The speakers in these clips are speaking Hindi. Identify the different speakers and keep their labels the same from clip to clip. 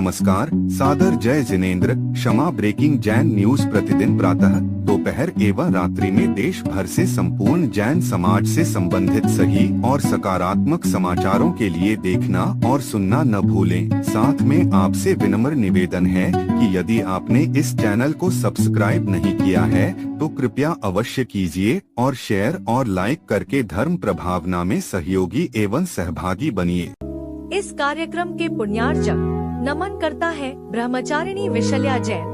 Speaker 1: नमस्कार, सादर जय जिनेंद्र। क्षमा ब्रेकिंग जैन न्यूज प्रतिदिन प्रातः, दोपहर एवं रात्रि में देश भर से संपूर्ण जैन समाज से संबंधित सही और सकारात्मक समाचारों के लिए देखना और सुनना न भूलें। साथ में आपसे विनम्र निवेदन है कि यदि आपने इस चैनल को सब्सक्राइब नहीं किया है तो कृपया अवश्य कीजिए और शेयर और लाइक करके धर्म प्रभावना में सहयोगी एवं सहभागी बनिए।
Speaker 2: इस कार्यक्रम के पुण्यार्चक नमन करता है ब्रह्मचारिणी विशल्या जैन,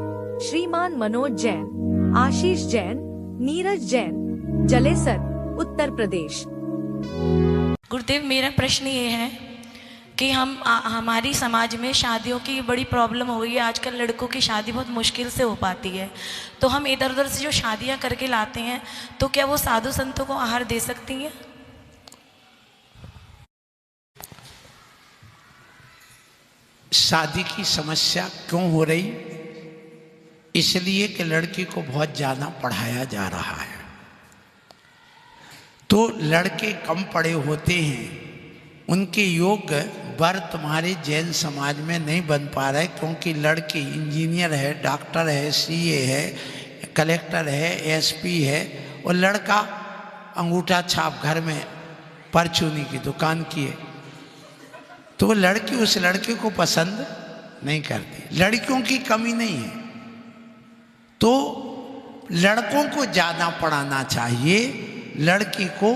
Speaker 2: श्रीमान मनोज जैन, आशीष जैन, नीरज जैन, जलेसर, उत्तर प्रदेश।
Speaker 3: गुरुदेव, मेरा प्रश्न ये है कि हमारी समाज में शादियों की बड़ी प्रॉब्लम हो गई है। आजकल लड़कों की शादी बहुत मुश्किल से हो पाती है, तो हम इधर उधर से जो शादियां करके लाते हैं, तो क्या वो साधु संतों को आहार दे सकती हैं?
Speaker 4: शादी की समस्या क्यों हो रही? इसलिए कि लड़की को बहुत ज़्यादा पढ़ाया जा रहा है, तो लड़के कम पढ़े होते हैं, उनके योग्य वर तुम्हारे जैन समाज में नहीं बन पा रहे, क्योंकि लड़की इंजीनियर है, डॉक्टर है, सीए है, कलेक्टर है, एसपी है, और लड़का अंगूठा छाप घर में परचूनी की दुकान की है। तो लड़की उस लड़के को पसंद नहीं करती। लड़कियों की कमी नहीं है, तो लड़कों को ज़्यादा पढ़ाना चाहिए, लड़की को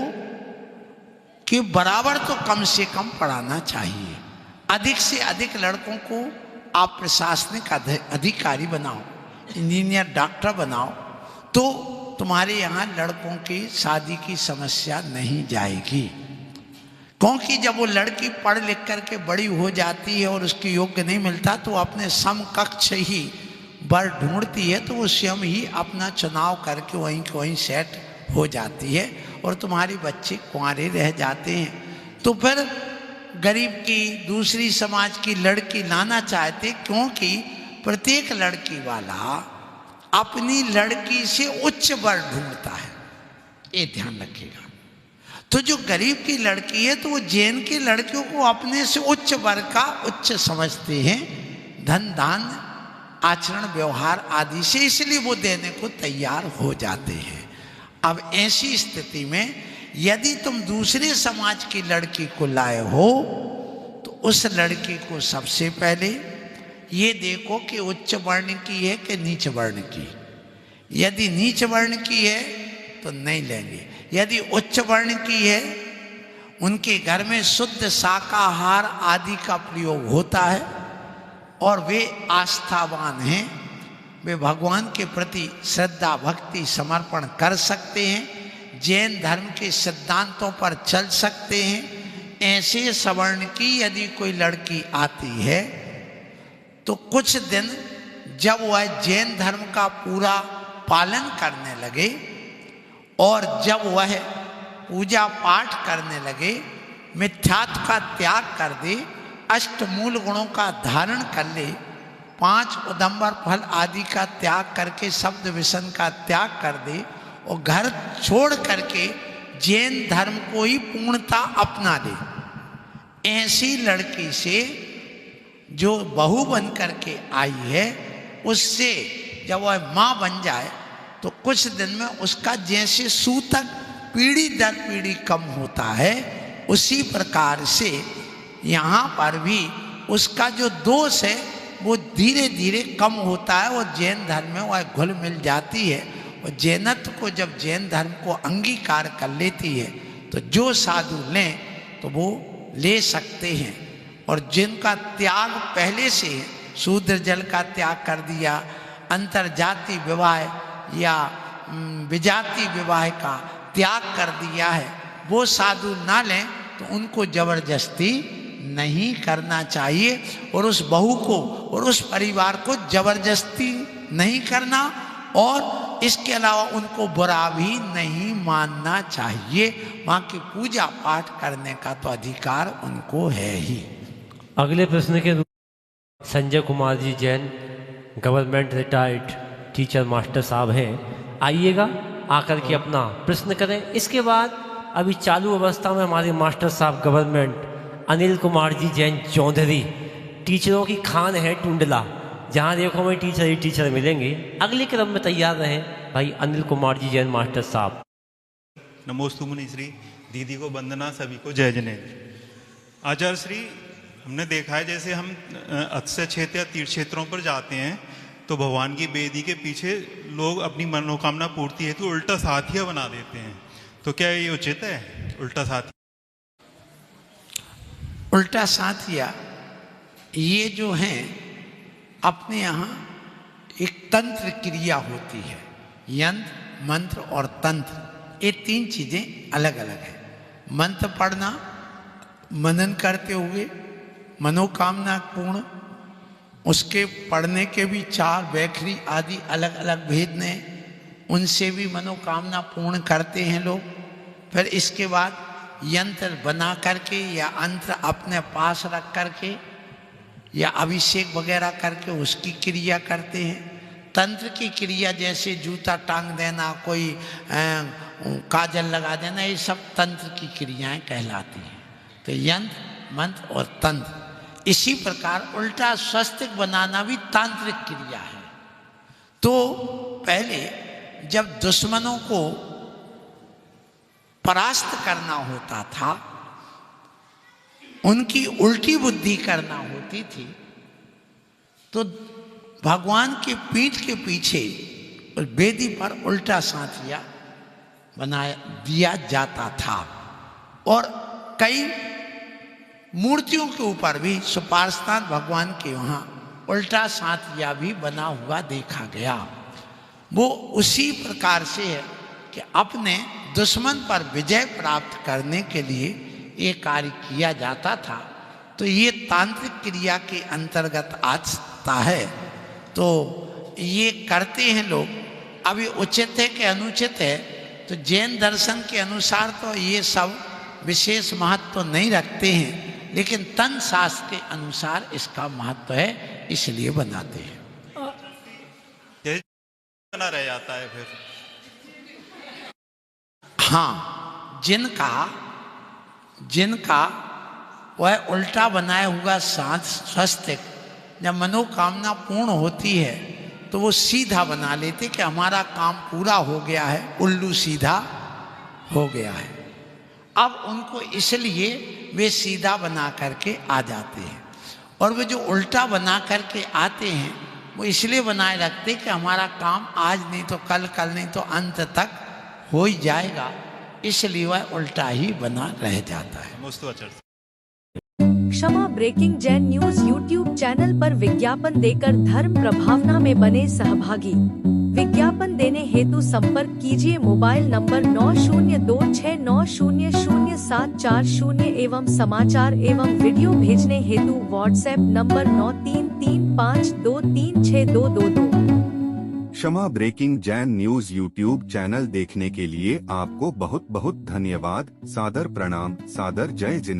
Speaker 4: कि बराबर तो कम से कम पढ़ाना चाहिए। अधिक से अधिक लड़कों को आप प्रशासनिक अधिकारी बनाओ, इंजीनियर, डॉक्टर बनाओ, तो तुम्हारे यहाँ लड़कों की शादी की समस्या नहीं जाएगी। क्योंकि जब वो लड़की पढ़ लिख करके बड़ी हो जाती है और उसकी योग्य नहीं मिलता, तो अपने समकक्ष ही वर ढूंढती है, तो वो स्वयं ही अपना चुनाव करके वहीं के वहीं सेट हो जाती है और तुम्हारे बच्चे कुंवारे रह जाते हैं। तो फिर गरीब की दूसरी समाज की लड़की लाना चाहते, क्योंकि प्रत्येक लड़की वाला अपनी लड़की से उच्च वर ढूंढता है, ये ध्यान रखिएगा। तो जो गरीब की लड़की है, तो वो जैन की लड़कियों को अपने से उच्च वर्ग का उच्च समझते हैं, धन दान आचरण व्यवहार आदि से, इसलिए वो देने को तैयार हो जाते हैं। अब ऐसी स्थिति में यदि तुम दूसरे समाज की लड़की को लाए हो, तो उस लड़की को सबसे पहले ये देखो कि उच्च वर्ण की है कि नीच वर्ण की। यदि नीच वर्ण की है तो नहीं लेंगे, यदि उच्च वर्ण की है, उनके घर में शुद्ध शाकाहार आदि का प्रयोग होता है और वे आस्थावान हैं, वे भगवान के प्रति श्रद्धा भक्ति समर्पण कर सकते हैं, जैन धर्म के सिद्धांतों पर चल सकते हैं, ऐसे सवर्ण की यदि कोई लड़की आती है, तो कुछ दिन जब वह जैन धर्म का पूरा पालन करने लगे और जब वह पूजा पाठ करने लगे, मिथ्यात्व का त्याग कर दे, अष्टमूल गुणों का धारण कर ले, 5 उदंबर फल आदि का त्याग करके शब्द विषण का त्याग कर दे और घर छोड़ करके जैन धर्म को ही पूर्णता अपना ले, ऐसी लड़की से जो बहू बन करके आई है, उससे जब वह माँ बन जाए, तो कुछ दिन में उसका जैसे सूतक पीढ़ी दर पीढ़ी कम होता है, उसी प्रकार से यहाँ पर भी उसका जो दोष है वो धीरे धीरे कम होता है और जैन धर्म में वह घुल मिल जाती है। और जैनत्व को जब जैन धर्म को अंगीकार कर लेती है, तो जो साधु लें तो वो ले सकते हैं। और जिनका त्याग पहले से शूद्र जल का त्याग कर दिया, अंतरजाति विवाह या विजाति विवाह का त्याग कर दिया है, वो साधु ना लें, तो उनको जबरदस्ती नहीं करना चाहिए और उस बहू को और उस परिवार को जबरदस्ती नहीं करना, और इसके अलावा उनको बुरा भी नहीं मानना चाहिए। वहाँ की पूजा पाठ करने का तो अधिकार उनको है ही।
Speaker 5: अगले प्रश्न के Sanjay Kumar ji Jain, government retired teacher master साहब हैं, आइएगा आकर के अपना प्रश्न करें। इसके बाद अभी चालू अवस्था में हमारे मास्टर साहब गवर्नमेंट अनिल कुमार जी जैन चौधरी टीचरों की खान है टुंडला, जहाँ देखो हमें टीचर ही टीचर मिलेंगे। अगले क्रम में तैयार रहें भाई अनिल कुमार जी जैन मास्टर साहब।
Speaker 6: नमोस्तु मुनिश्री, दीदी को वंदना, सभी को जय जिनेन्द्र। आचार्य श्री, हमने देखा है जैसे हम अक्षय क्षेत्र या तीर्थ क्षेत्रों पर जाते हैं तो भगवान की बेदी के पीछे लोग अपनी मनोकामना पूर्ति हेतु उल्टा साथिया बना देते हैं, तो क्या ये उचित है? उल्टा साथिया,
Speaker 4: उल्टा साथिया ये जो है अपने यहाँ एक तंत्र क्रिया होती है। यंत्र, मंत्र और तंत्र, ये तीन चीजें अलग अलग है। मंत्र पढ़ना मनन करते हुए मनोकामना पूर्ण, उसके पढ़ने के भी चार वैखरी आदि अलग अलग भेद ने, उनसे भी मनोकामना पूर्ण करते हैं लोग। फिर इसके बाद यंत्र बना करके या अंतर अपने पास रख करके या अभिषेक वगैरह करके उसकी क्रिया करते हैं। तंत्र की क्रिया जैसे जूता टांग देना, कोई काजल लगा देना, ये सब तंत्र की क्रियाएं कहलाती हैं। तो यंत्र, मंत्र और तंत्र। इसी प्रकार उल्टा स्वस्तिक बनाना भी तांत्रिक क्रिया है। तो पहले जब दुश्मनों को परास्त करना होता था, उनकी उल्टी बुद्धि करना होती थी, तो भगवान के पीठ के पीछे और वेदी पर उल्टा साथिया बनाया दिया जाता था। और कई मूर्तियों के ऊपर भी सुपारस्थान भगवान के वहाँ उल्टा साथिया भी बना हुआ देखा गया। वो उसी प्रकार से है कि अपने दुश्मन पर विजय प्राप्त करने के लिए ये कार्य किया जाता था। तो ये तांत्रिक क्रिया के अंतर्गत आता है। तो ये करते हैं लोग। अभी उचित है कि अनुचित है, तो जैन दर्शन के अनुसार तो ये सब विशेष महत्व तो नहीं रखते हैं, लेकिन तंत्र शास्त्र के अनुसार इसका महत्व है, इसलिए बनाते हैं।
Speaker 6: बना रह जाता है फिर।
Speaker 4: हाँ, जिनका वह उल्टा बनाया हुआ स्वस्तिक जब मनोकामना पूर्ण होती है तो वो सीधा बना लेते कि हमारा काम पूरा हो गया है, उल्लू सीधा हो गया है। अब उनको इसलिए वे सीधा बना करके आ जाते हैं। और वे जो उल्टा बना करके आते हैं वो इसलिए बनाए रखते कि हमारा काम आज नहीं तो कल, कल नहीं तो अंत तक हो ही जाएगा, इसलिए वह उल्टा ही बना रह जाता है।
Speaker 2: Kshama breaking Jain news YouTube channel पर विज्ञापन देकर धर्म प्रभावना में बने सहभागी। विज्ञापन देने हेतु संपर्क कीजिए मोबाइल नंबर 9026900740 एवं समाचार एवं वीडियो भेजने हेतु WhatsApp number 9335236222।
Speaker 1: Kshama breaking Jain news YouTube channel देखने के लिए आपको बहुत बहुत धन्यवाद। सादर प्रणाम, सादर जय जिनेन्द्र।